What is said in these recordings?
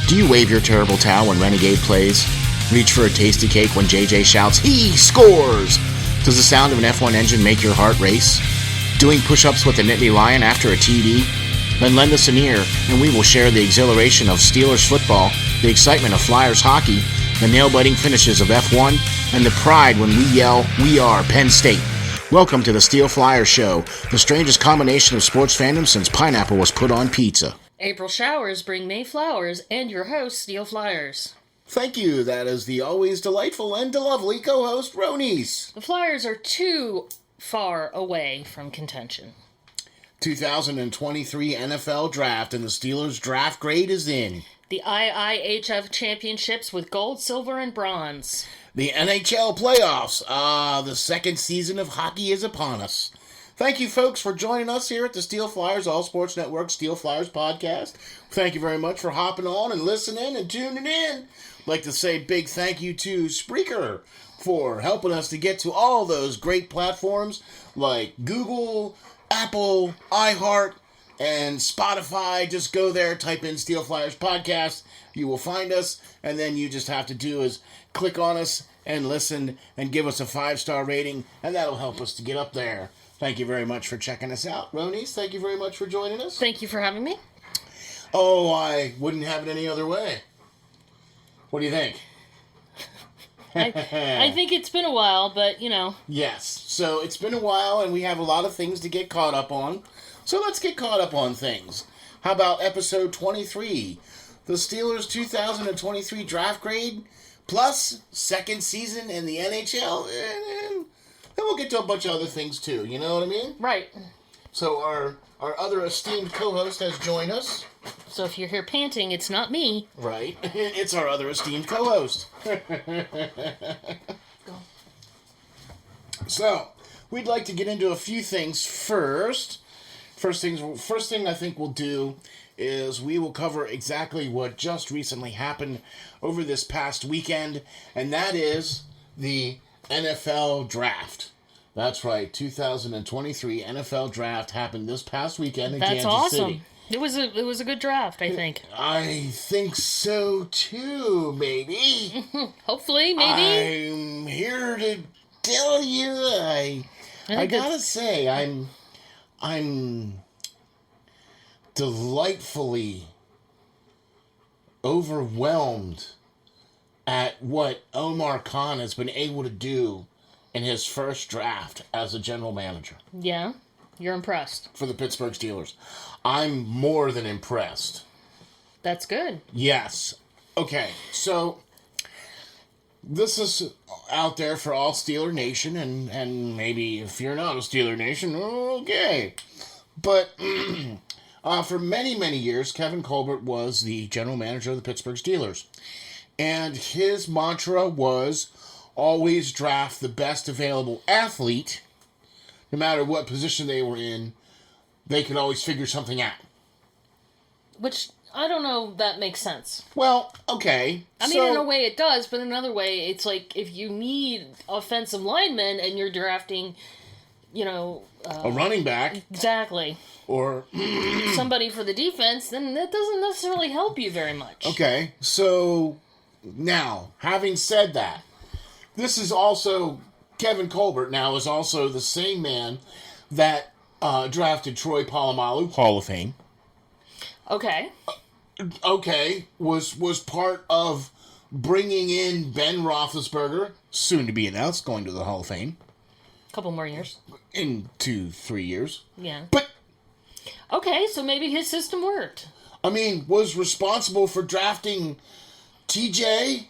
Do you wave your terrible towel when Renegade plays? Reach for a tasty cake when JJ shouts, "He scores!" Does the sound of an F1 engine make your heart race? Doing push-ups with a Nittany Lion after a TD? Then lend us an ear, and we will share the exhilaration of Steelers football, the excitement of Flyers hockey, the nail-biting finishes of F1, and the pride when we yell, "We are Penn State." Welcome to the SteelFlyers Show, the strangest combination of sports fandom since pineapple was put on pizza. April showers bring May flowers, and your host, SteelFlyers. Thank you. That is the always delightful and lovely co-host, Ronies. The Flyers are too far away from contention. 2023 NFL Draft, and the Steelers' draft grade is in. The IIHF Championships with gold, silver, and bronze. The NHL Playoffs. The second season of hockey is upon us. Thank you, folks, for joining us here at the SteelFlyers All Sports Network, SteelFlyers Podcast. Thank you very much for hopping on and listening and tuning in. I'd like to say big thank you to Spreaker for helping us to get to all those great platforms like Google, Apple, iHeart, and Spotify. Just go there, type in SteelFlyers Podcast. You will find us, and then you just have to do is click on us and listen and give us a 5-star rating, and that'll help us to get up there. Thank you very much for checking us out. Ronies, thank you very much for joining us. Thank you for having me. Oh, I wouldn't have it any other way. What do you think? I think it's been a while, but, you know. Yes, so it's been a while, and we have a lot of things to get caught up on. So let's get caught up on things. How about episode 23? The Steelers' 2023 draft grade, plus second season in the NHL, and then we'll get to a bunch of other things too, you know what I mean? Right. So our other esteemed co-host has joined us. So if you're here panting, it's not me. Right. It's our other esteemed co-host. So, we'd like to get into a few things first. First thing I think we'll do is we will cover exactly what just recently happened over this past weekend, and that is the NFL Draft. That's right, 2023 NFL Draft happened this past weekend in Kansas City. That's awesome. It was a good draft, I think. I think so too, maybe. Hopefully, maybe. I'm here to tell you, I gotta say, I'm delightfully overwhelmed at what Omar Khan has been able to do in his first draft as a general manager. Yeah, you're impressed. For the Pittsburgh Steelers. I'm more than impressed. That's good. Yes. Okay, so this is out there for all Steeler Nation, and maybe if you're not a Steeler Nation, okay. But for many, many years, Kevin Colbert was the general manager of the Pittsburgh Steelers. And his mantra was always draft the best available athlete. No matter what position they were in, they could always figure something out. Which, I don't know, that makes sense. Well, okay. I mean, in a way it does, but in another way, it's like if you need offensive linemen and you're drafting, you know... a running back. Exactly. Or... somebody for the defense, then that doesn't necessarily help you very much. Okay, so... Now, having said that, this is also... Kevin Colbert now is also the same man that drafted Troy Polamalu, Hall of Fame. Okay. Was part of bringing in Ben Roethlisberger, soon to be announced, going to the Hall of Fame. A couple more years. In 2-3 years. Yeah. But... Okay, so maybe his system worked. I mean, was responsible for drafting TJ...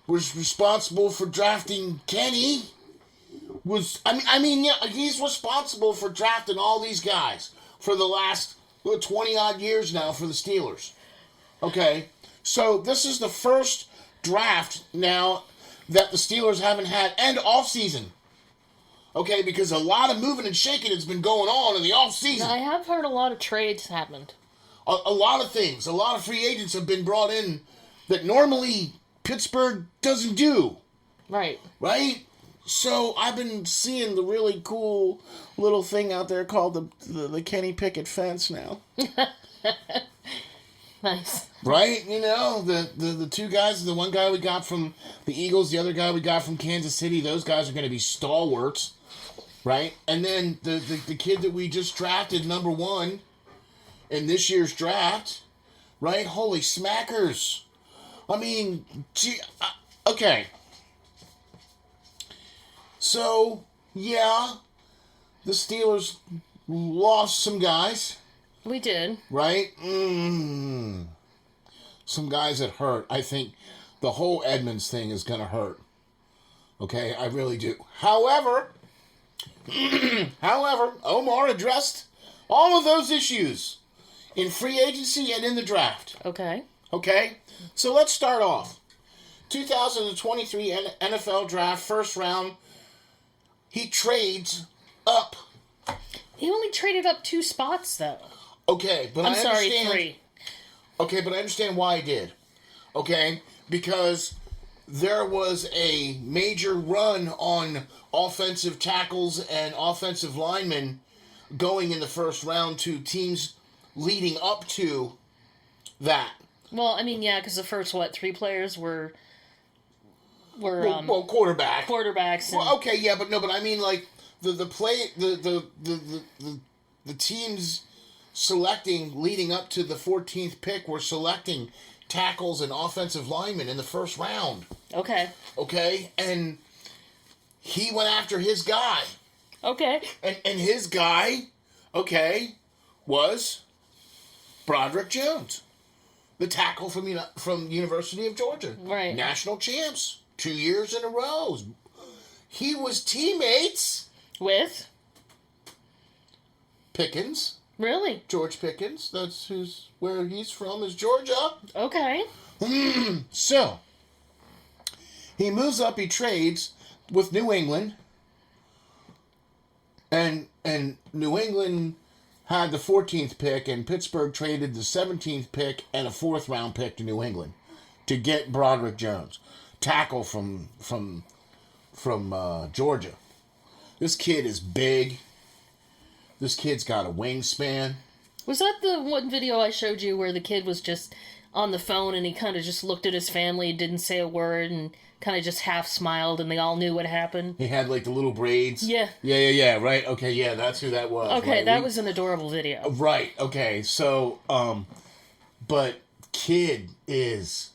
was responsible for drafting Kenny. Yeah, he's responsible for drafting all these guys for the last 20-odd years now for the Steelers. Okay, so this is the first draft now that the Steelers haven't had, and off-season. Okay, because a lot of moving and shaking has been going on in the off-season. I have heard a lot of trades happened. A lot of things. A lot of free agents have been brought in that normally Pittsburgh doesn't do. Right. Right? So I've been seeing the really cool little thing out there called the Kenny Pickett fence now. Nice. Right? You know, the two guys, the one guy we got from the Eagles, the other guy we got from Kansas City, those guys are going to be stalwarts. Right? And then the kid that we just drafted, number 1 in this year's draft, right? Holy smackers. I mean, gee, okay. So, yeah, the Steelers lost some guys. We did. Right? Some guys that hurt. I think the whole Edmonds thing is going to hurt. Okay? I really do. However, Omar addressed all of those issues in free agency and in the draft. Okay. Okay? So let's start off. 2023 NFL draft, first round. He trades up. He only traded up 2 spots, though. Okay, but I'm I sorry, understand. 3. Okay, but I understand why he did. Okay? Because there was a major run on offensive tackles and offensive linemen going in the first round to teams leading up to that. Well, I mean, yeah, because the first, 3 players were quarterback. quarterbacks. And... Well, okay, yeah, but I mean, like, the teams selecting, leading up to the 14th pick, were selecting tackles and offensive linemen in the first round. Okay. Okay? And he went after his guy. Okay. And his guy, okay, was Brodrick Jones, the tackle from University of Georgia. Right. National champs, 2 years in a row. He was teammates with Pickens. Really? George Pickens. That's where he's from, is Georgia. Okay. So, he moves up, he trades with New England. And New England had the 14th pick, and Pittsburgh traded the 17th pick and a 4th round pick to New England to get Brodrick Jones, tackle from Georgia. This kid is big. This kid's got a wingspan. Was that the one video I showed you where the kid was just on the phone and he kind of just looked at his family, didn't say a word, and kind of just half smiled, and they all knew what happened? He had, like, the little braids. Yeah. Yeah, right? Okay, yeah, that's who that was. Okay, right? that was an adorable video. Right, okay, so, but kid is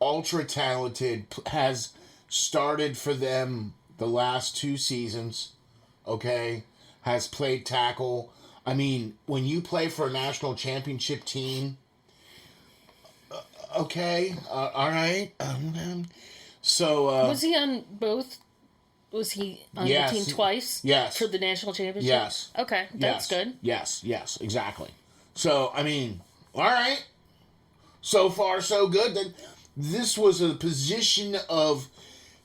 ultra talented, has started for them the last 2 seasons, okay, has played tackle. I mean, when you play for a national championship team, okay, all right, so... was he on both? Was he on the team twice? Yes. For the national championship? Yes. Okay, that's good. Yes, exactly. So, I mean, all right. So far, so good. Then this was a position of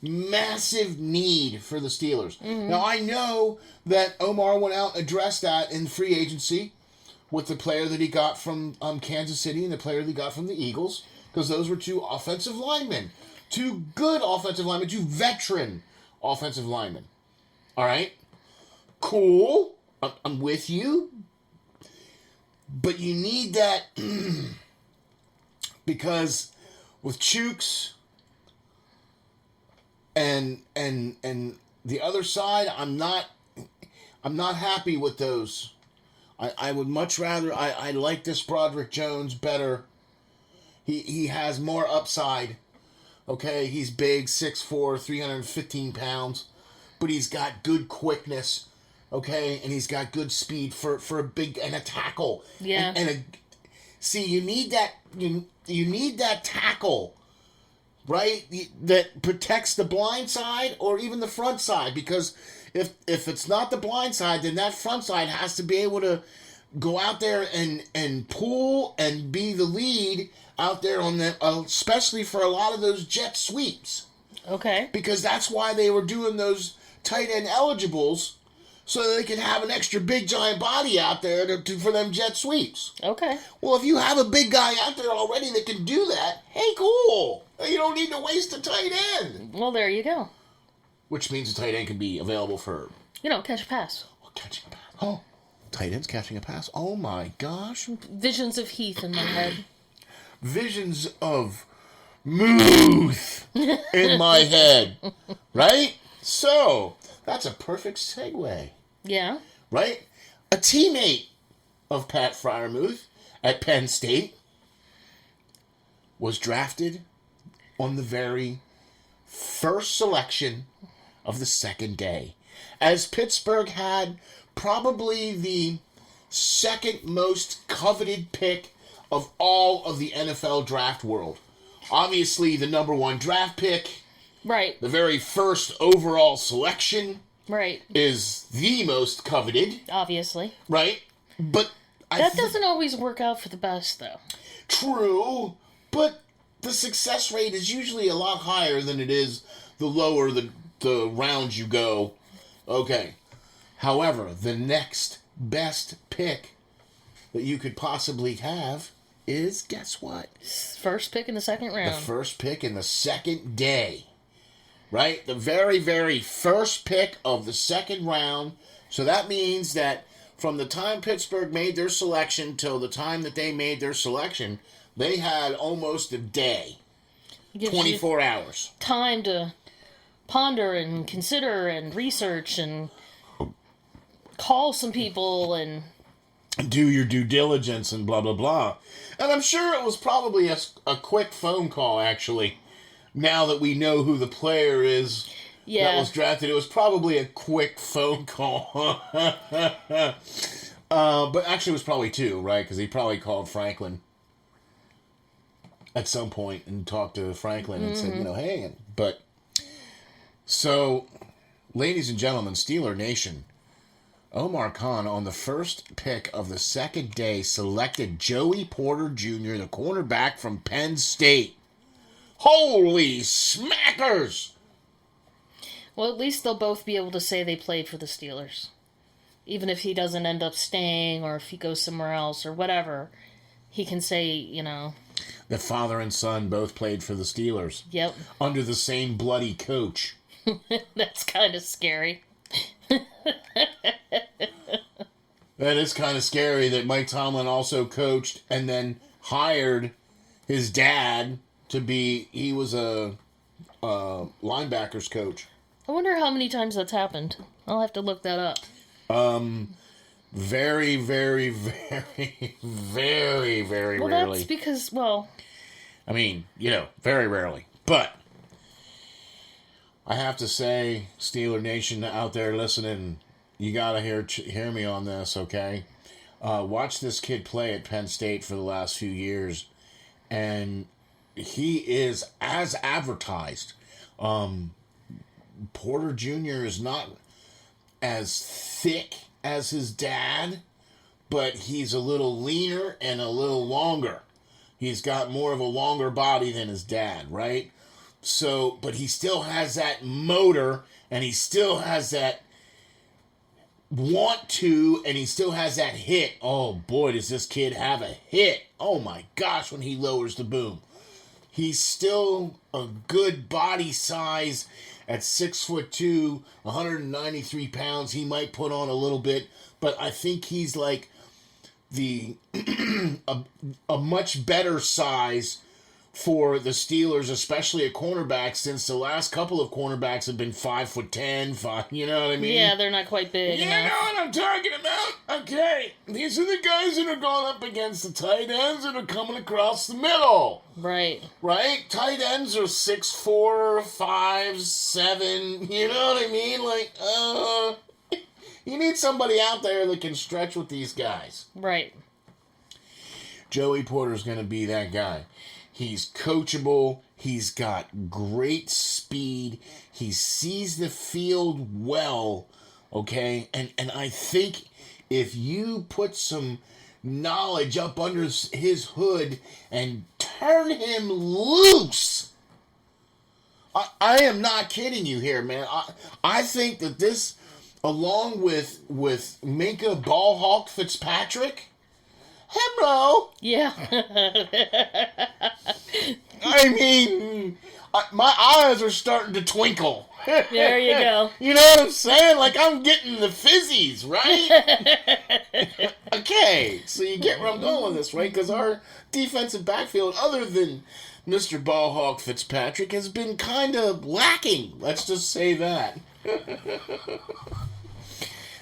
massive need for the Steelers. Mm-hmm. Now, I know that Omar went out and addressed that in free agency with the player that he got from Kansas City and the player that he got from the Eagles, because those were 2 offensive linemen. 2 good offensive linemen, 2 veteran offensive linemen. All right? Cool. I'm with you. But you need that because with Chooks and the other side, I'm not happy with those. I would much rather I like this Brodrick Jones better. He has more upside. Okay, he's big, 6'4", 315 pounds, but he's got good quickness, okay, and he's got good speed for a big and a tackle. Yeah. See, you need that you need that tackle, right? That protects the blind side or even the front side, because if it's not the blind side, then that front side has to be able to go out there and pull and be the lead out there on the, especially for a lot of those jet sweeps. Okay. Because that's why they were doing those tight end eligibles, so that they could have an extra big giant body out there for them jet sweeps. Okay. Well, if you have a big guy out there already that can do that, hey, cool. You don't need to waste a tight end. Well, there you go. Which means a tight end can be available for... catch a pass. Oh, catching a pass. Oh, tight end's catching a pass. Oh, my gosh. Visions of Heath in my head. visions of Muth in my head, right? So, that's a perfect segue. Yeah. Right? A teammate of Pat Freiermuth at Penn State was drafted on the very first selection of the second day, as Pittsburgh had probably the second most coveted pick of all of the NFL draft world. Obviously, the number one draft pick, right, the very first overall selection, right, is the most coveted. Obviously. Right? But that doesn't always work out for the best, though. True, but the success rate is usually a lot higher than it is the lower the rounds you go. Okay. However, the next best pick that you could possibly have is, guess what? First pick in the second round. The first pick in the second day. Right? The very, very first pick of the second round. So that means that from the time Pittsburgh made their selection till the time that they made their selection, they had almost a day. 24 hours. Time to ponder and consider and research and call some people and do your due diligence and blah, blah, blah. And I'm sure it was probably a quick phone call, actually. Now that we know who the player is that was drafted, it was probably a quick phone call. But actually it was probably two, right? Because he probably called Franklin at some point and talked to Franklin and said, hey. But, so, ladies and gentlemen, Steeler Nation, Omar Khan, on the first pick of the second day, selected Joey Porter Jr., the cornerback from Penn State. Holy smackers! Well, at least they'll both be able to say they played for the Steelers. Even if he doesn't end up staying or if he goes somewhere else or whatever, he can say, that father and son both played for the Steelers. Yep. Under the same bloody coach. That's kind of scary. That is kind of scary that Mike Tomlin also coached and then hired his dad to be, he was a linebackers coach. I wonder how many times that's happened. I'll have to look that up. Very, very, very, very, very rarely. Well, that's because, I mean, very rarely. But I have to say, Steeler Nation out there listening, you gotta hear me on this, okay? Watch this kid play at Penn State for the last few years, and he is as advertised. Porter Jr. is not as thick as his dad, but he's a little leaner and a little longer. He's got more of a longer body than his dad, right? So, but he still has that motor, and he still has that want to, and he still has that hit. Oh boy, does this kid have a hit. Oh my gosh, when he lowers the boom. He's still a good body size at 6'2", 193 pounds. He might put on a little bit, but I think he's like a much better size for the Steelers, especially at cornerback, since the last couple of cornerbacks have been 5'10", you know what I mean? Yeah, they're not quite big. You know what I'm talking about? Okay, these are the guys that are going up against the tight ends that are coming across the middle. Right. Right? Tight ends are 6'4", 5'7", you know what I mean? Like, you need somebody out there that can stretch with these guys. Right. Joey Porter's going to be that guy. He's coachable. He's got great speed. He sees the field well, okay? And I think if you put some knowledge up under his hood and turn him loose, I am not kidding you here, man. I think that this, along with Minka Ballhawk Fitzpatrick, hello. Yeah. I mean, my eyes are starting to twinkle. There you go. You know what I'm saying? Like, I'm getting the fizzies, right? Okay, so you get where I'm going with this, right? Because our defensive backfield, other than Mr. Ballhawk Fitzpatrick, has been kind of lacking. Let's just say that.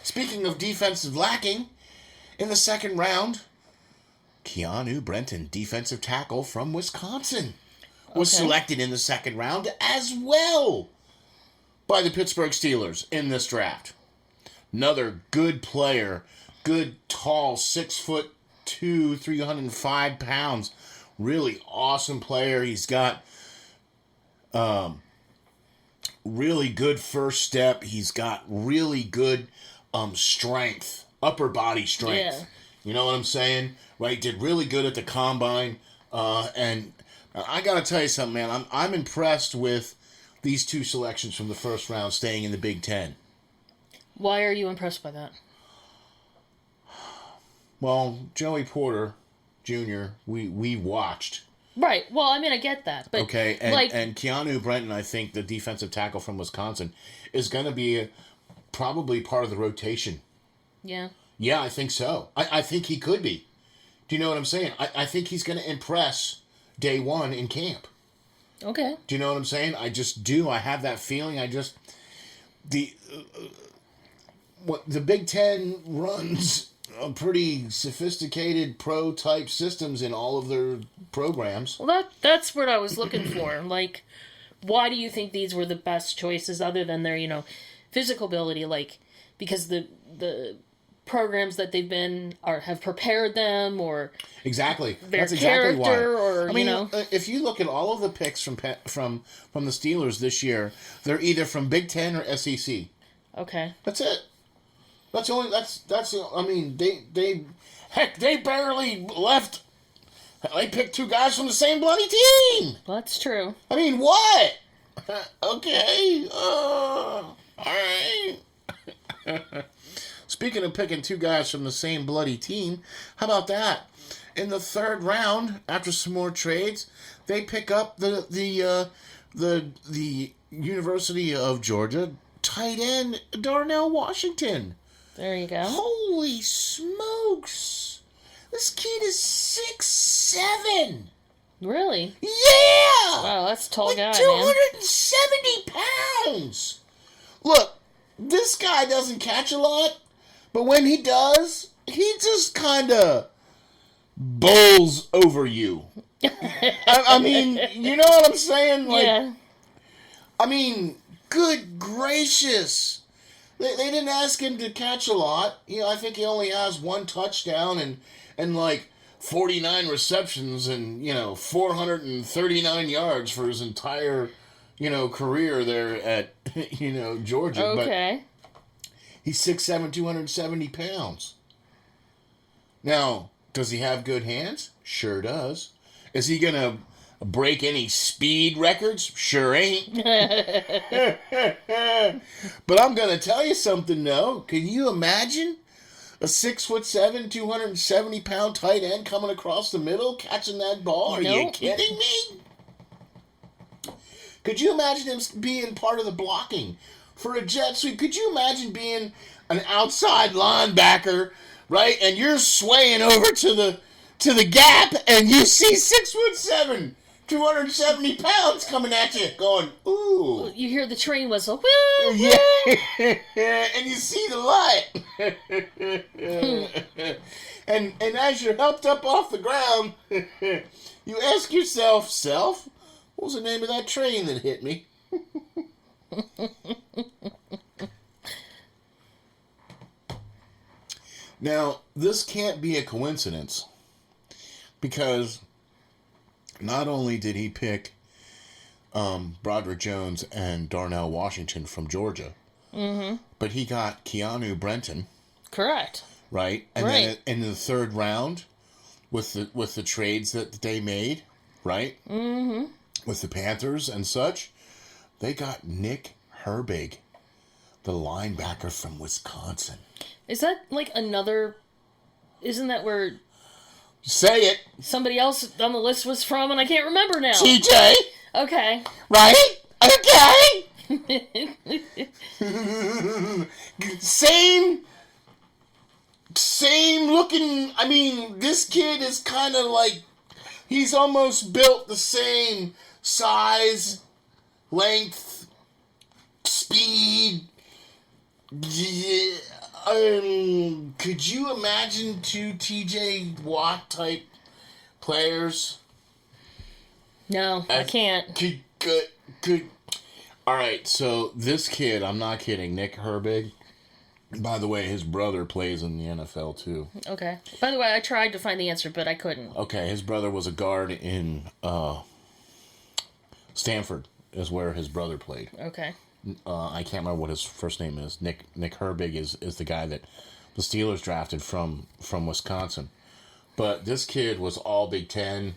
Speaking of defensive lacking, in the second round, Keeanu Brenton, defensive tackle from Wisconsin, was selected in the second round as well by the Pittsburgh Steelers in this draft. Another good player, good, tall, 6'2", 305 pounds, really awesome player. He's got really good first step. He's got really good strength, upper body strength. Yeah. You know what I'm saying? Right? Did really good at the combine. And I got to tell you something, man. I'm impressed with these two selections from the first round staying in the Big Ten. Why are you impressed by that? Well, Joey Porter Jr., we watched. Right. Well, I mean, I get that. But Okay, and Keeanu Brenton, I think, the defensive tackle from Wisconsin, is going to be probably part of the rotation. Yeah. Yeah, I think so. I think he could be. Do you know what I'm saying? I think he's going to impress day one in camp. Okay. Do you know what I'm saying? I just do. I have that feeling. The Big Ten runs pretty sophisticated pro-type systems in all of their programs. Well, that's what I was looking for. Like, why do you think these were the best choices other than their, physical ability? Like, because the programs that they've been have prepared them, or exactly their that's exactly character, why. or I mean, if you look at all of the picks from the Steelers this year, they're either from Big Ten or SEC. Okay, that's it. I mean, they barely left. They picked two guys from the same bloody team. Well, that's true. I mean, what? Okay, all right. Speaking of picking two guys from the same bloody team, how about that? In the third round, after some more trades, they pick up the University of Georgia tight end Darnell Washington. There you go. Holy smokes! This kid is 6'7". Really? Yeah! Wow, that's a tall like guy, 270 pounds! Look, this guy doesn't catch a lot, but when he does, he just kind of bowls over you. I mean, you know what I'm saying? Like, yeah. I mean, good gracious. They didn't ask him to catch a lot. I think he only has one touchdown and like 49 receptions and, 439 yards for his entire, career there at, Georgia. Okay. But he's 6'7", 270 pounds. Now, does he have good hands? Sure does. Is he going to break any speed records? Sure ain't. But I'm going to tell you something, though. Can you imagine a 6'7", 270 pound tight end coming across the middle, catching that ball? Are you kidding me? Could you imagine him being part of the blocking for a jet sweep? Could you imagine being an outside linebacker, right? And you're swaying over to the gap, and you see 6'7", 270 pounds coming at you, going, ooh. You hear the train whistle. Woo, yeah. And you see the light. and as you're helped up off the ground, you ask yourself, what was the name of that train that hit me? Now, this can't be a coincidence, because not only did he pick Brodrick Jones and Darnell Washington from Georgia, but he got Keeanu Brenton. Correct. Right? And then in the third round, with the trades that they made, right? Mm-hmm. With the Panthers and such, they got Nick Herbig, the linebacker from Wisconsin. Is that like another... Isn't that where... Say it. Somebody else on the list was from, and I can't remember now. TJ. Okay. Right? Okay. Same looking. I mean, this kid is kind of like, he's almost built the same size, length, speed. Yeah, could you imagine two TJ Watt type players? No, I can't. Could. All right, so this kid, I'm not kidding, Nick Herbig. By the way, his brother plays in the NFL too. Okay. By the way, I tried to find the answer, but I couldn't. Okay, his brother was a guard in Stanford, is where his brother played. Okay. I can't remember what his first name is. Nick Herbig is the guy that the Steelers drafted from Wisconsin. But this kid was all Big Ten,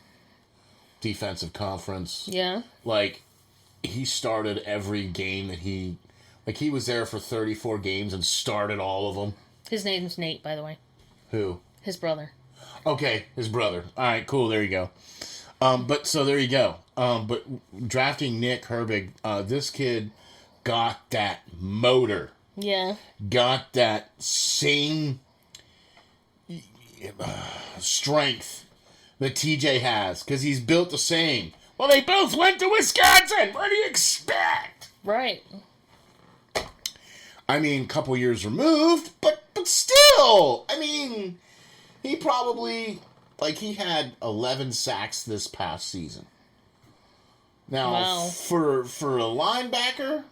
defensive conference. Yeah. Like, he started every game that he was there for 34 games and started all of them. His name's Nate, by the way. Who? His brother. Okay, his brother. All right, cool. There you go. But so there you go. But drafting Nick Herbig, this kid got that motor. Yeah. Got that same strength that TJ has, because he's built the same. Well, they both went to Wisconsin. What do you expect? Right. I mean, a couple years removed, but still. I mean, he probably, he had 11 sacks this past season. Now, wow. for a linebacker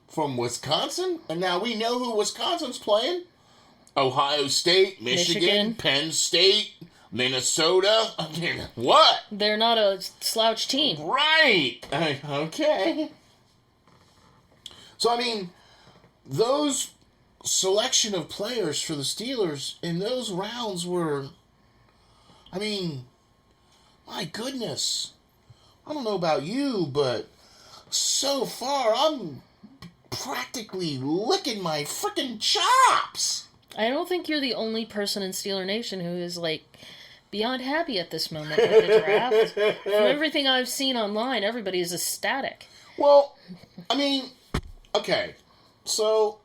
from Wisconsin, and now we know who Wisconsin's playing. Ohio State, Michigan. Penn State, Minnesota. What? They're not a slouch team. Right. Okay. So, I mean, those selection of players for the Steelers in those rounds were, I mean, my goodness. I don't know about you, but so far I'm practically licking my freaking chops. I don't think you're the only person in Steeler Nation who is, beyond happy at this moment with the draft. From everything I've seen online, everybody is ecstatic. Well, I mean, okay, so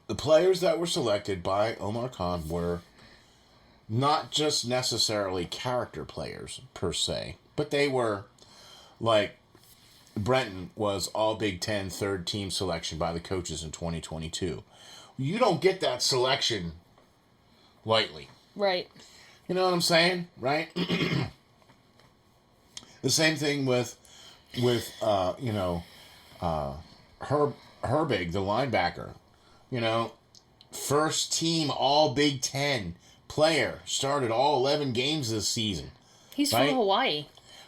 the players that were selected by Omar Khan were not just necessarily character players, per se, but they were, Brenton was all Big Ten third team selection by the coaches in 2022. You don't get that selection lightly. Right. You know what I'm saying? Right? The same thing with Herbig, the linebacker. First team all Big Ten player. Started all 11 games this season. He's right? from Hawaii.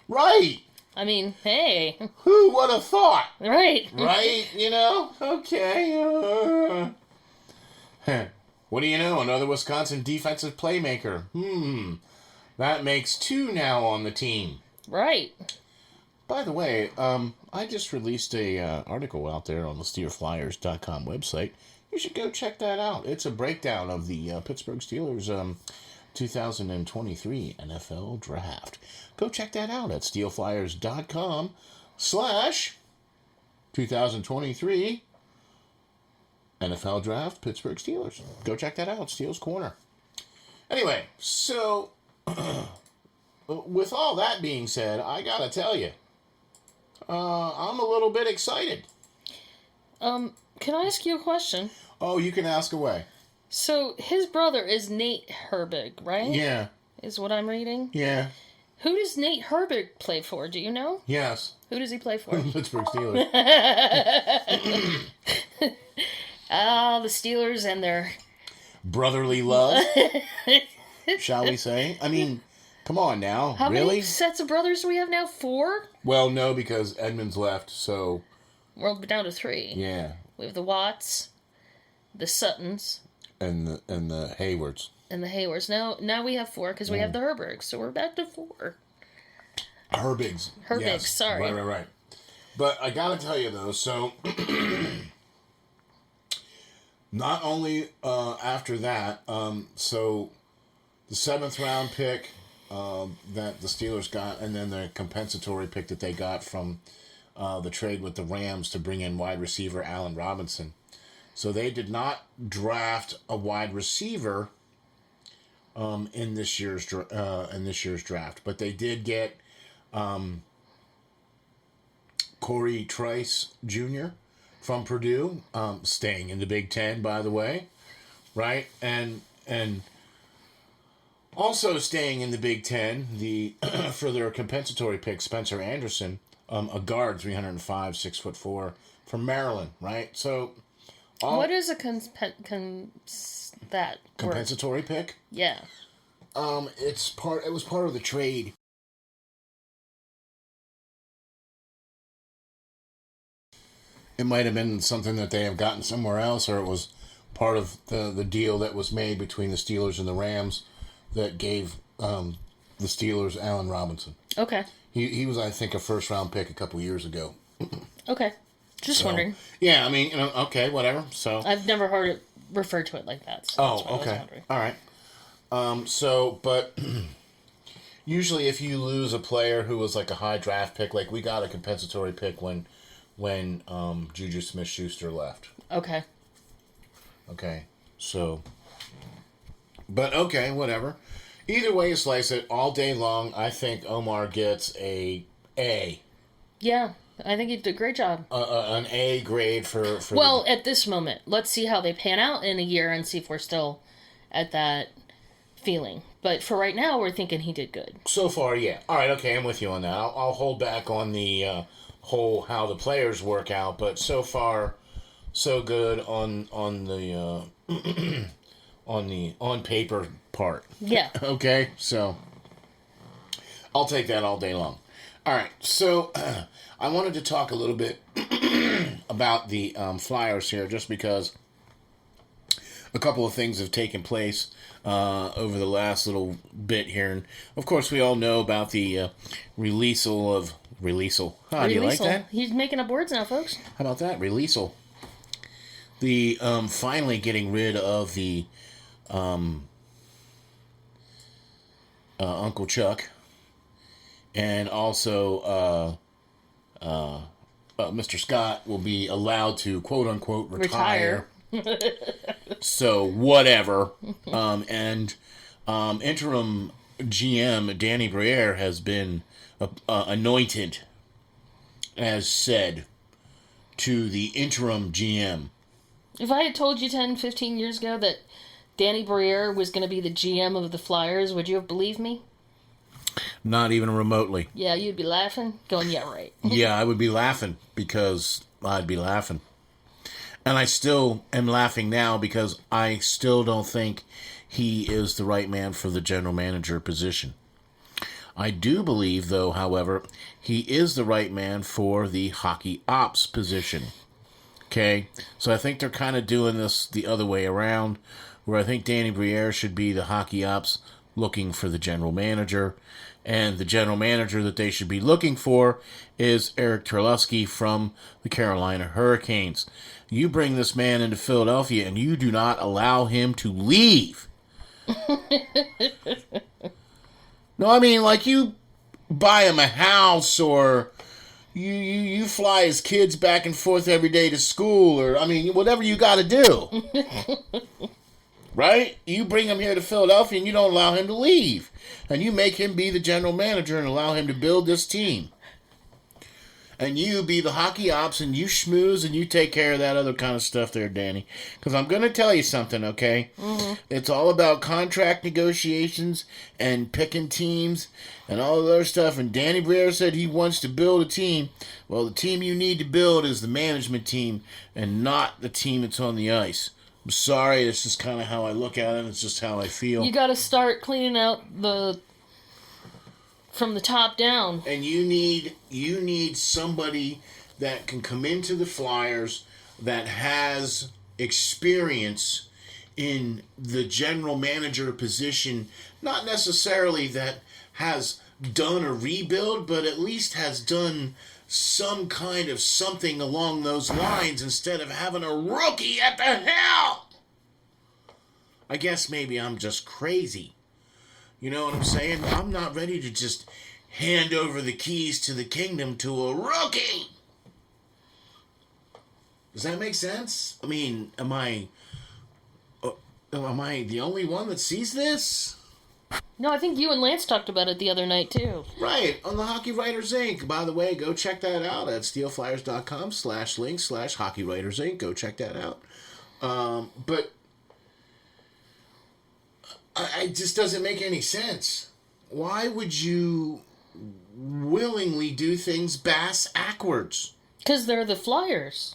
Right. I mean, hey. Who would have thought? Right. Right? Okay. What do you know? Another Wisconsin defensive playmaker. That makes 2 now on the team. Right. By the way, I just released a article out there on the SteelFlyers.com website. You should go check that out. It's a breakdown of the Pittsburgh Steelers 2023 NFL Draft. Go check that out at SteelFlyers.com/2023 NFL Draft Pittsburgh Steelers. Go check that out. Steel's Corner. Anyway, so with all that being said, I gotta tell you, I'm a little bit excited. Can I ask you a question? Oh, you can ask away. So, his brother is Nate Herbig, right? Yeah. Is what I'm reading? Yeah. Who does Nate Herbig play for? Do you know? Yes. Who does he play for? Pittsburgh Steelers. The Steelers and their brotherly love, shall we say? I mean, come on now. How really? many sets of brothers do we have now? 4? Well, no, because Edmonds left, so... We're down to 3. Yeah. We have the Watts, the Suttons... And the Haywards. And the Haywards. Now we have 4, because we have the Herbigs, so we're back to 4. Herbigs. Herbigs, yes. Sorry. Right. But I gotta tell you, though, so... Not only after that, so the 7th round pick that the Steelers got, and then the compensatory pick that they got from the trade with the Rams to bring in wide receiver Allen Robinson. So they did not draft a wide receiver in this year's draft, but they did get Corey Trice Jr. from Purdue, staying in the Big Ten, by the way, right? And also staying in the Big Ten, for their compensatory pick, Spencer Anderson, a guard, 305, 6'4", from Maryland, right? So, what is a compensatory pick? Yeah. It was part of the trade. It might have been something that they have gotten somewhere else, or it was part of the deal that was made between the Steelers and the Rams that gave the Steelers Allen Robinson. Okay. He was, I think, a first-round pick a couple years ago. Okay. Just wondering. Yeah, I mean, okay, whatever. So I've never heard it referred to it like that. So okay. All right. But usually if you lose a player who was like a high draft pick, like we got a compensatory pick when Juju Smith-Schuster left. Okay. Okay. So, but okay, whatever. Either way you slice it, all day long, I think Omar gets a A. Yeah. I think he did a great job. An A grade for well, at this moment. Let's see how they pan out in a year and see if we're still at that feeling. But for right now, we're thinking he did good. So far, yeah. All right, okay, I'm with you on that. I'll hold back on the whole how the players work out, but so far, so good on the on paper part. Yeah. Okay, so I'll take that all day long. All right, so I wanted to talk a little bit about the Flyers here, just because a couple of things have taken place over the last little bit here. And, of course, we all know about the releasal of... Releasal. How do you like that? He's making up words now, folks. How about that? Releasal. The finally getting rid of the Uncle Chuck. And also Mr. Scott will be allowed to, quote-unquote, retire. So, whatever. And interim GM Danny Briere has been anointed, as said, to the interim GM. If I had told you 10, 15 years ago that Danny Briere was going to be the GM of the Flyers, would you have believed me? Not even remotely. Yeah, you'd be laughing, going, yeah, right. Yeah, I would be laughing, because I'd be laughing. And I still am laughing now, because I still don't think he is the right man for the general manager position. I do believe, though, however, he is the right man for the hockey ops position. Okay? So I think they're kind of doing this the other way around, where I think Danny Briere should be the hockey ops looking for the general manager. And the general manager that they should be looking for is Eric Turleski from the Carolina Hurricanes. You bring this man into Philadelphia and you do not allow him to leave. No, I mean, like, you buy him a house, or you fly his kids back and forth every day to school, or, I mean, whatever you got to do. Right? You bring him here to Philadelphia and you don't allow him to leave. And you make him be the general manager and allow him to build this team. And you be the hockey ops and you schmooze and you take care of that other kind of stuff there, Danny. Because I'm going to tell you something, okay? Mm-hmm. It's all about contract negotiations and picking teams and all the other stuff. And Danny Briere said he wants to build a team. Well, the team you need to build is the management team and not the team that's on the ice. I'm sorry, it's just kind of how I look at it. It's just how I feel. You got to start cleaning out from the top down. And you need somebody that can come into the Flyers that has experience in the general manager position, not necessarily that has done a rebuild, but at least has done some kind of something along those lines instead of having a rookie at the helm. I guess maybe I'm just crazy. You know what I'm saying? I'm not ready to just hand over the keys to the kingdom to a rookie. Does that make sense? I mean, am I the only one that sees this? No, I think you and Lance talked about it the other night, too. Right, on the Hockey Writers Inc. By the way, go check that out at steelflyers.com/link/Hockey Writers Inc. Go check that out. But it just doesn't make any sense. Why would you willingly do things bass-ackwards? Because they're the Flyers.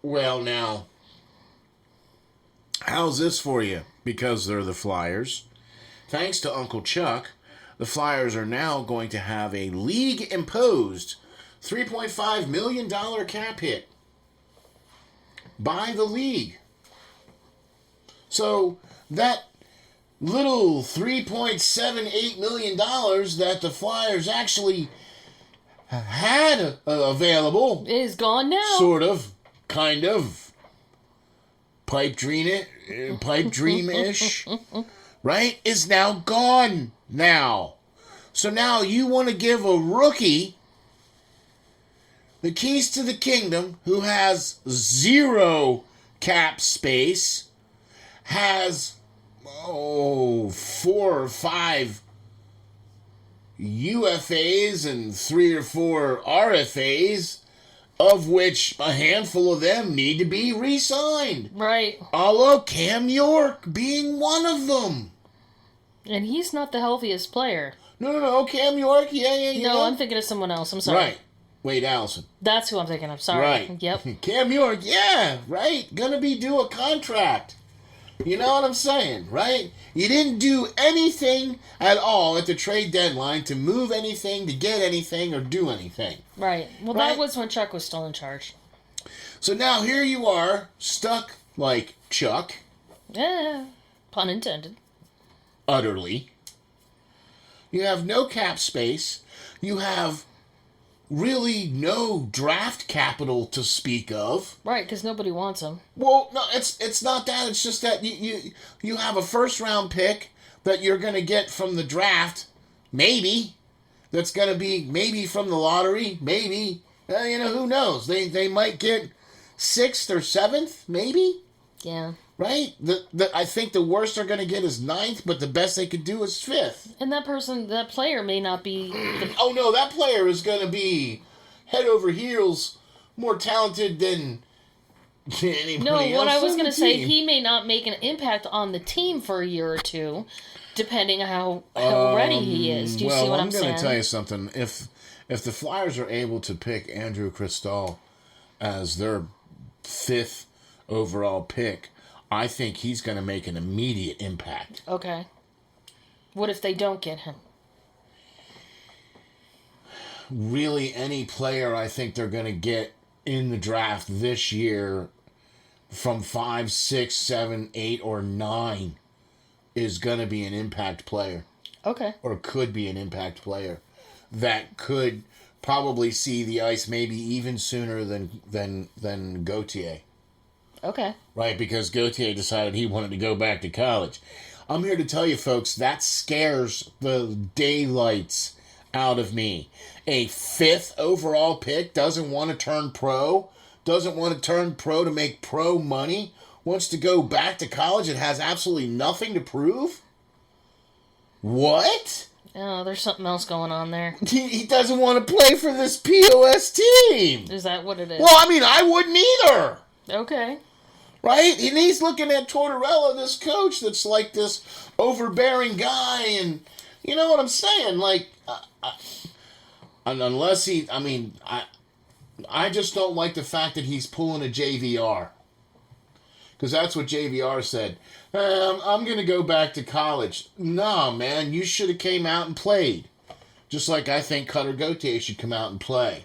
Well, now, how's this for you? Because they're the Flyers. Thanks to Uncle Chuck, the Flyers are now going to have a league-imposed $3.5 million cap hit by the league. So that little $3.78 million that the Flyers actually had available is gone now. Sort of, kind of, pipe dream-ish, right? Is now gone now. So now you want to give a rookie the keys to the kingdom who has 0 cap space, has 4 or 5 UFAs and 3 or 4 RFAs, of which a handful of them need to be re-signed. Right. A la Cam York being one of them. And he's not the healthiest player. No, Cam York, yeah. No, I'm thinking of someone else. I'm sorry. Right. Wade Allison. That's who I'm thinking of. Sorry. Right. Yep. Cam York, yeah, right. Gonna be due a contract. You know what I'm saying, right? You didn't do anything at all at the trade deadline to move anything, to get anything, or do anything. Right. Well, right? That was when Chuck was still in charge. So now here you are, stuck like Chuck. Yeah. Pun intended. Utterly. You have no cap space. You have really no draft capital to speak of. Right, because nobody wants him. Well, no, it's not that. It's just that you have a first-round pick that you're going to get from the draft, maybe. That's going to be maybe from the lottery, maybe. Who knows? They might get 6th or 7th, maybe. Yeah. Right? I think the worst they're going to get is 9th, but the best they could do is 5th. And that player may not be... Oh, no, that player is going to be head over heels more talented than anybody else. No, what I was going to say, team. he may not make an impact on the team for a year or two, depending on how ready he is. Do you see what I'm saying? I'm going to tell you something. If the Flyers are able to pick Andrew Cristall as their 5th overall pick, I think he's going to make an immediate impact. Okay. What if they don't get him? Really, any player I think they're going to get in the draft this year from 5, 6, 7, 8, or 9 is going to be an impact player. Okay. Or could be an impact player that could probably see the ice maybe even sooner than Gauthier. Okay. Right, because Gauthier decided he wanted to go back to college. I'm here to tell you, folks, that scares the daylights out of me. A 5th overall pick doesn't want to turn pro, to make pro money, wants to go back to college and has absolutely nothing to prove? What? Oh, there's something else going on there. He doesn't want to play for this POS team. Is that what it is? Well, I mean, I wouldn't either. Okay. Right? And he's looking at Tortorella, this coach that's like this overbearing guy, and you know what I'm saying? Like, unless I just don't like the fact that he's pulling a JVR. Because that's what JVR said. I'm going to go back to college. Nah, man, you should have came out and played. Just like I think Cutter Gauthier should come out and play.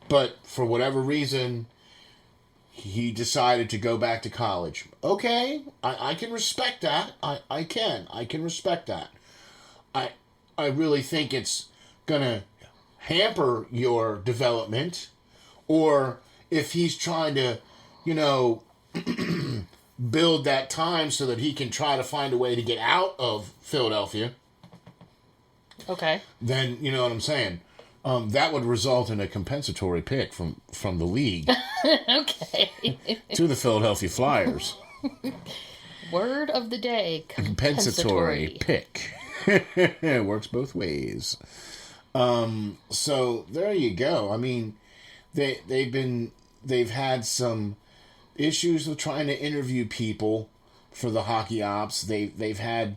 But for whatever reason, he decided to go back to college. Okay, I can respect that. I can respect that. I really think it's going to hamper your development. Or if he's trying to, build that time so that he can try to find a way to get out of Philadelphia. Okay. Then, you know what I'm saying. that would result in a compensatory pick from the league Okay. to the Philadelphia Flyers. Word of the day. Compensatory pick. It works both ways. So there you go. I mean, they've had some issues with trying to interview people for the hockey ops. They've had,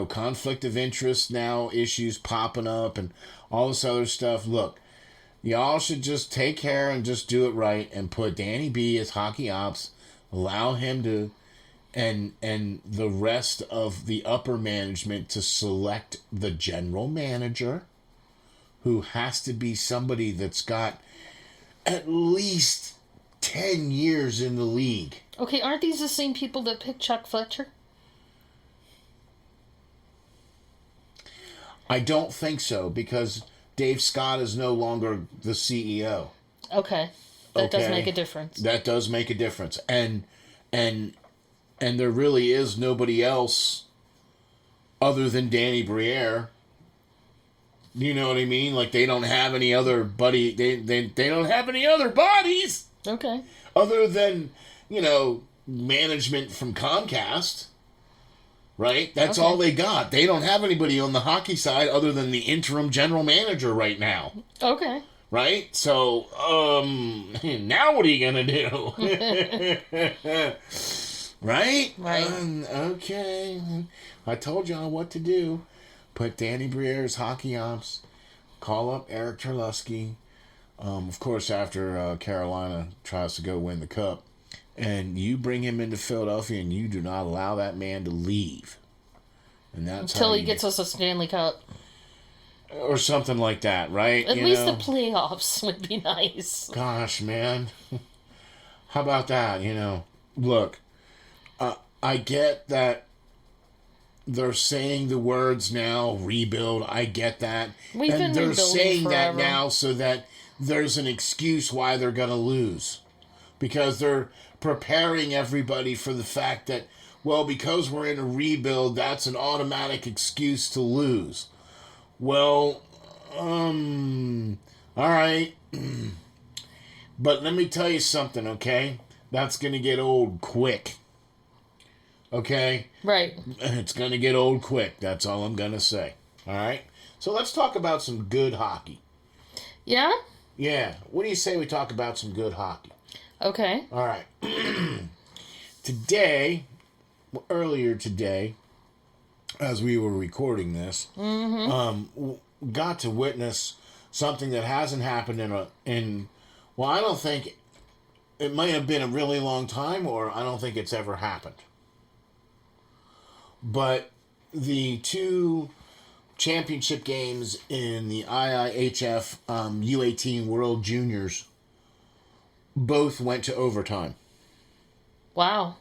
conflict of interest now, issues popping up and all this other stuff. Look, y'all should just take care and just do it right and put Danny B as hockey ops. Allow him to, and the rest of the upper management to select the general manager, who has to be somebody that's got at least 10 years in the league. Okay, aren't these the same people that picked Chuck Fletcher? I don't think so, because Dave Scott is no longer the CEO. Okay. That does make a difference. That does make a difference. And there really is nobody else other than Danny Briere. You know what I mean? Like, they don't have any other they don't have any other bodies. Okay. Other than, management from Comcast. Right? That's all they got. They don't have anybody on the hockey side other than the interim general manager right now. Okay. Right? So, now what are you going to do? Right? Right. Okay. I told y'all what to do. Put Danny Briere's hockey ops. Call up Eric Terlusky. Of course, after Carolina tries to go win the cup. And you bring him into Philadelphia and you do not allow that man to leave. And that's until he gets us a Stanley Cup. Or something like that, right? At least the playoffs would be nice. Gosh, man. How about that, Look, I get that they're saying the words now, rebuild. I get that. And they're saying that now so that there's an excuse why they're going to lose. Because they're preparing everybody for the fact that, well, because we're in a rebuild, that's an automatic excuse to lose. Well, all right. But let me tell you something, okay? That's going to get old quick. Okay? Right. It's going to get old quick. That's all I'm going to say. All right? So let's talk about some good hockey. Yeah? Yeah. What do you say we talk about some good hockey? Okay. All right. Earlier today, as we were recording this, got to witness something that hasn't happened well, I don't think it might have been a really long time, or I don't think it's ever happened. But the two championship games in the IIHF U18 World Juniors both went to overtime. Wow.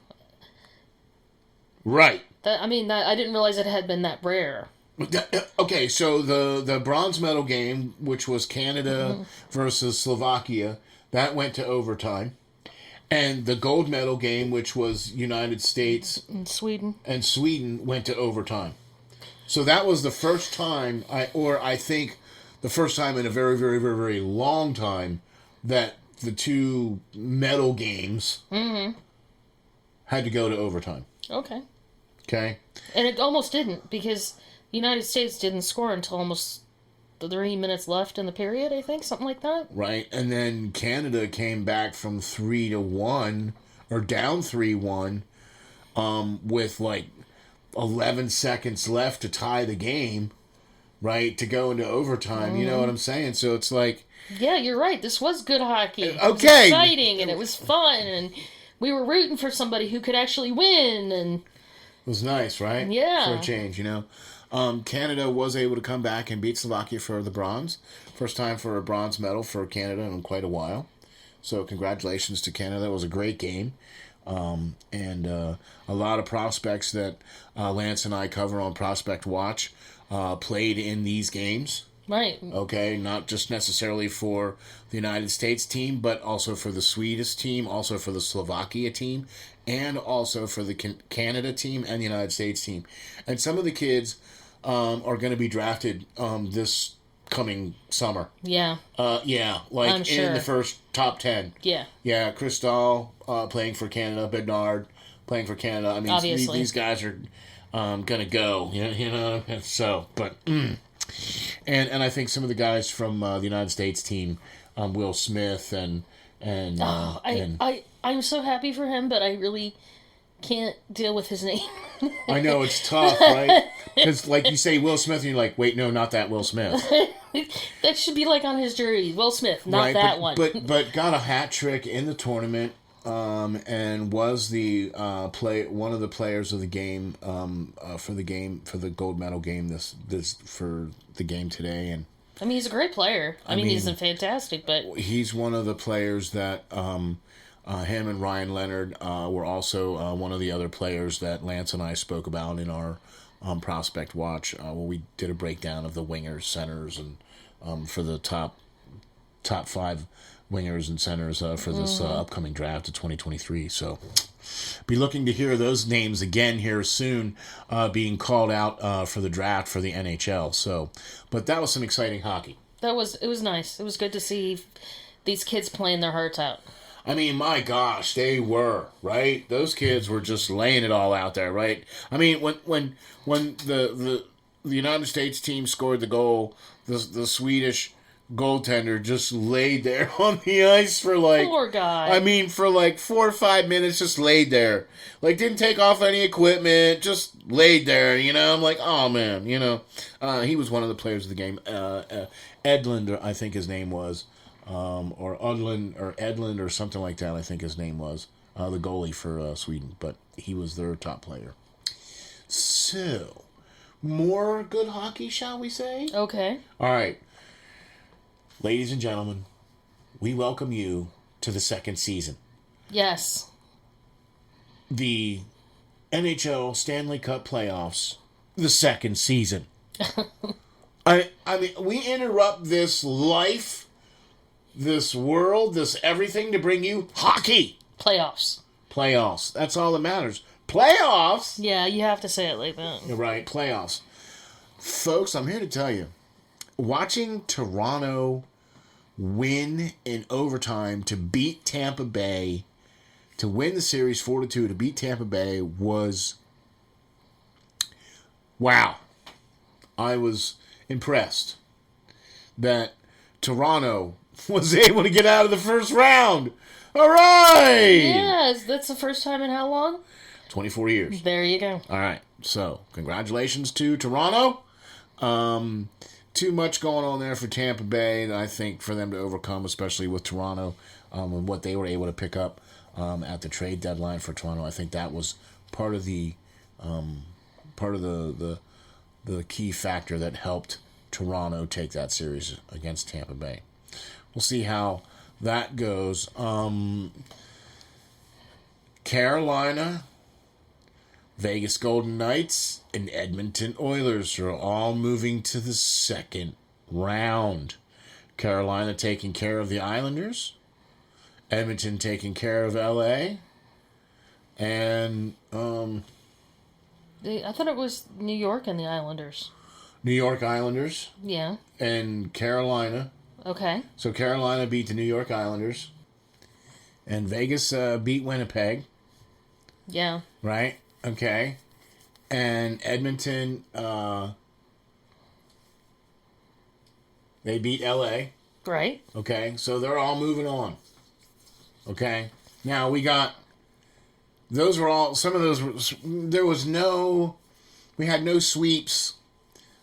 Right. I didn't realize it had been that rare. Okay, so the bronze medal game, which was Canada versus Slovakia, that went to overtime. And the gold medal game, which was United States and Sweden, went to overtime. So that was the first time, I think the first time in a very, very, very, very long time that the two medal games had to go to overtime. Okay. Okay. And it almost didn't, because the United States didn't score until almost 3 minutes left in the period, I think, something like that. Right. And then Canada came back from 3-1, or down 3-1, with like 11 seconds left to tie the game, right, to go into overtime. You know what I'm saying? So it's like... Yeah, you're right. This was good hockey. Okay. It was exciting, and it was fun, and we were rooting for somebody who could actually win, and... It was nice, right? Yeah. For a change, Canada was able to come back and beat Slovakia for the bronze. First time for a bronze medal for Canada in quite a while. So congratulations to Canada. It was a great game. And a lot of prospects that Lance and I cover on Prospect Watch played in these games. Right. Okay, not just necessarily for the United States team, but also for the Swedish team, also for the Slovakia team, and also for the Canada team and the United States team. And some of the kids are going to be drafted this coming summer. Yeah. Yeah, like I'm sure. in the first top 10. Yeah. Yeah, Crystal playing for Canada, Bednard playing for Canada. I mean, obviously these guys are gonna go. You know. So, but and I think some of the guys from the United States team, Will Smith and I'm so happy for him, but I really can't deal with his name. I know it's tough, right? Because like you say Will Smith, and you're like, wait, no, not that Will Smith. That should be like on his jersey, Will Smith, not right, that one. But got a hat trick in the tournament, and was the one of the players of the game for the gold medal game this for the game today. And I mean, he's a great player. I mean, he's fantastic, but he's one of the players that. Him and Ryan Leonard were also one of the other players that Lance and I spoke about in our prospect watch, where we did a breakdown of the wingers, centers, and for the top 5 wingers and centers for this upcoming draft of 2023. So, be looking to hear those names again here soon, being called out for the draft for the NHL. So, but that was some exciting hockey. It was nice. It was good to see these kids playing their hearts out. I mean, my gosh, they were, right? Those kids were just laying it all out there, right? I mean, when the United States team scored the goal, the Swedish goaltender just laid there on the ice for like... Poor guy. I mean, for like 4 or 5 minutes, just laid there. Like, didn't take off any equipment, just laid there, you know? I'm like, oh, man, you know. He was one of the players of the game. Edlund, I think his name was. Or Edlund or something like that, I think his name was, the goalie for Sweden, but he was their top player. So, more good hockey, shall we say? Okay. All right. Ladies and gentlemen, we welcome you to the second season. Yes. The NHL Stanley Cup Playoffs, the second season. I mean, we interrupt this life, this world, this everything to bring you hockey. Playoffs. That's all that matters. Playoffs? Yeah, you have to say it like that. You're right, playoffs. Folks, I'm here to tell you, watching Toronto win in overtime to beat Tampa Bay, to win the series 4-2, to beat Tampa Bay was, wow. I was impressed that Toronto was able to get out of the first round. All right. Yes, that's the first time in how long? 24 years. There you go. All right. So, congratulations to Toronto. Too much going on there for Tampa Bay, I think, for them to overcome, especially with Toronto and what they were able to pick up at the trade deadline for Toronto. I think that was part of the key factor that helped Toronto take that series against Tampa Bay. We'll see how that goes. Carolina, Vegas Golden Knights, and Edmonton Oilers are all moving to the second round. Carolina taking care of the Islanders. Edmonton taking care of LA. And I thought it was New York and the Islanders. New York Islanders. Yeah. And Carolina. Okay. So Carolina beat the New York Islanders. And Vegas beat Winnipeg. Yeah. Right? Okay. And Edmonton, they beat LA. Right. Okay. So they're all moving on. Okay. Now we got, those were all, some of those, there was no, we had no sweeps.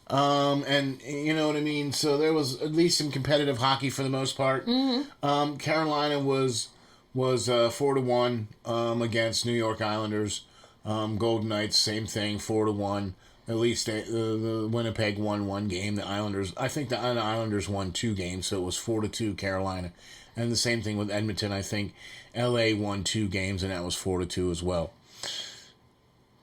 And you know what I mean? So there was at least some competitive hockey for the most part. Mm-hmm. Carolina was 4-1 against New York Islanders. Golden Knights, same thing, 4-1. At least the Winnipeg won one game. The Islanders, I think the Islanders won 2 games, so it was 4-2 Carolina. And the same thing with Edmonton. I think LA won 2 games, and that was 4-2 as well.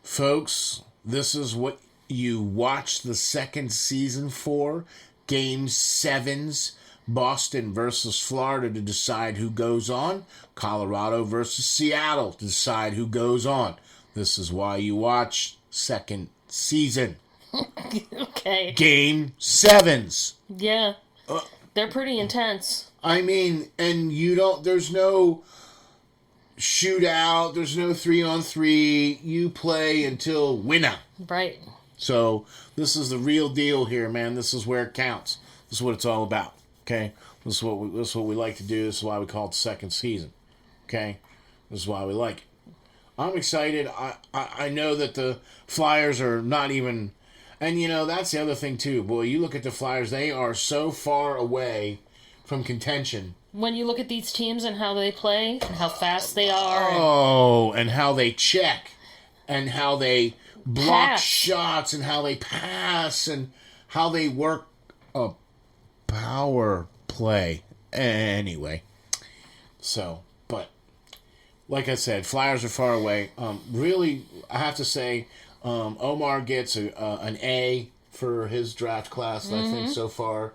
Folks, this is what you watch the second season for. Game 7s. Boston versus Florida to decide who goes on. Colorado versus Seattle to decide who goes on. This is why you watch second season. Okay. Okay. Game 7s. Yeah. They're pretty intense. I mean, and there's no shootout, there's no 3-on-3. You play until winner. Right. So this is the real deal here, man. This is where it counts. This is what it's all about. Okay, this is what we like to do. This is why we call it the second season. Okay, this is why we like it. I'm excited. I know that the Flyers are not even, and that's the other thing too. Boy, you look at the Flyers; they are so far away from contention. When you look at these teams and how they play and how fast they are. And how they check, and how they block shots, and how they pass, and how they work a power play. Anyway, so, but like I said, Flyers are far away. Really, I have to say, Omar gets an A for his draft class, I think, so far,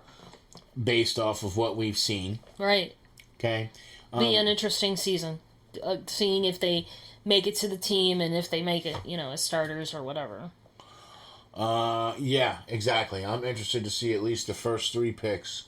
based off of what we've seen. Right. Okay. Be an interesting season. Seeing if they make it to the team and if they make it, as starters or whatever. Yeah, exactly. I'm interested to see at least the first 3 picks.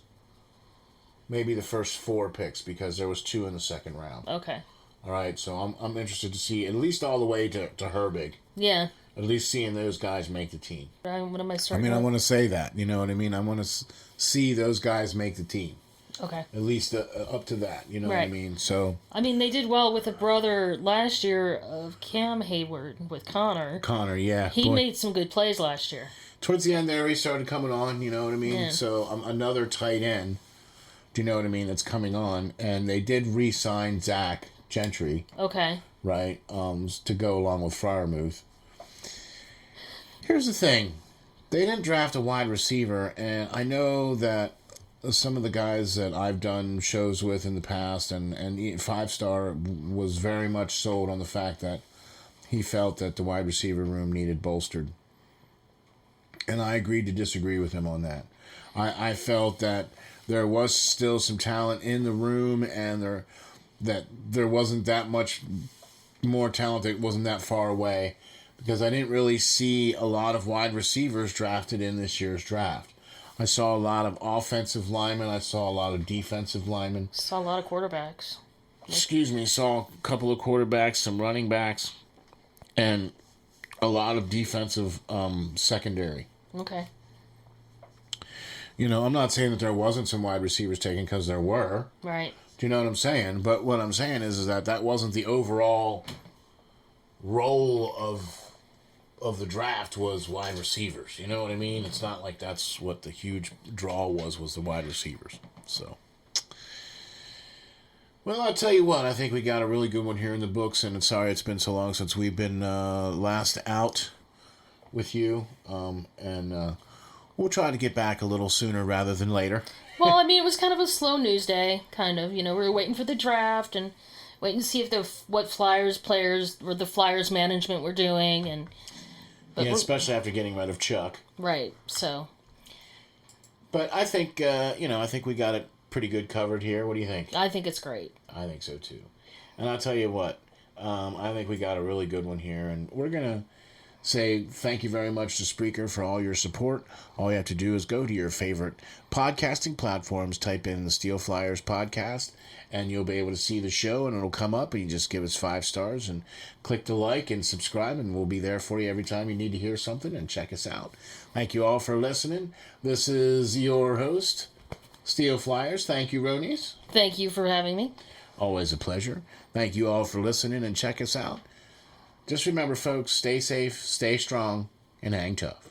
Maybe the first 4 picks, because there was 2 in the second round. Okay. All right, so I'm interested to see at least all the way to Herbig. Yeah. At least seeing those guys make the team. What am I starting? I want to say that. You know what I mean? I want to see those guys make the team. Okay. At least up to that. You know what I mean? So. They did well with a brother last year of Cam Hayward with Connor. Connor, yeah. He made some good plays last year. Towards the end there, he started coming on. You know what I mean? Yeah. So another tight end. Do you know what I mean? That's coming on, and they did re-sign Zach Gentry. Okay. Right. To go along with Freiermuth. Here's the thing. They didn't draft a wide receiver, and I know that some of the guys that I've done shows with in the past, and 5 Star was very much sold on the fact that he felt that the wide receiver room needed bolstered. And I agreed to disagree with him on that. I felt that there was still some talent in the room, and there wasn't that much more talent that wasn't that far away, because I didn't really see a lot of wide receivers drafted in this year's draft. I saw a lot of offensive linemen. I saw a lot of defensive linemen. Saw a lot of quarterbacks. Saw a couple of quarterbacks, some running backs, and a lot of defensive secondary. Okay. I'm not saying that there wasn't some wide receivers taken, because there were. Right. Do you know what I'm saying? But what I'm saying is that wasn't the overall role of the draft, was wide receivers. You know what I mean? It's not like that's what the huge draw was the wide receivers. So, well, I'll tell you what, I think we got a really good one here in the books, and sorry it's been so long since we've been last out with you, and we'll try to get back a little sooner rather than later. Well, it was kind of a slow news day, kind of. We were waiting for the draft and waiting to see if what Flyers players or the Flyers management were doing, but especially after getting rid of Chuck. Right. So. But I think I think we got it pretty good covered here. What do you think? I think it's great. I think so too, and I'll tell you what, I think we got a really good one here, and we're gonna say thank you very much to Spreaker for all your support. All you have to do is go to your favorite podcasting platforms, type in the SteelFlyers Podcast, and you'll be able to see the show, and it'll come up, and you just give us 5 stars and click the like and subscribe, and we'll be there for you every time you need to hear something, and check us out. Thank you all for listening. This is your host, SteelFlyers. Thank you, Ronies. Thank you for having me. Always a pleasure. Thank you all for listening, and check us out. Just remember, folks, stay safe, stay strong, and hang tough.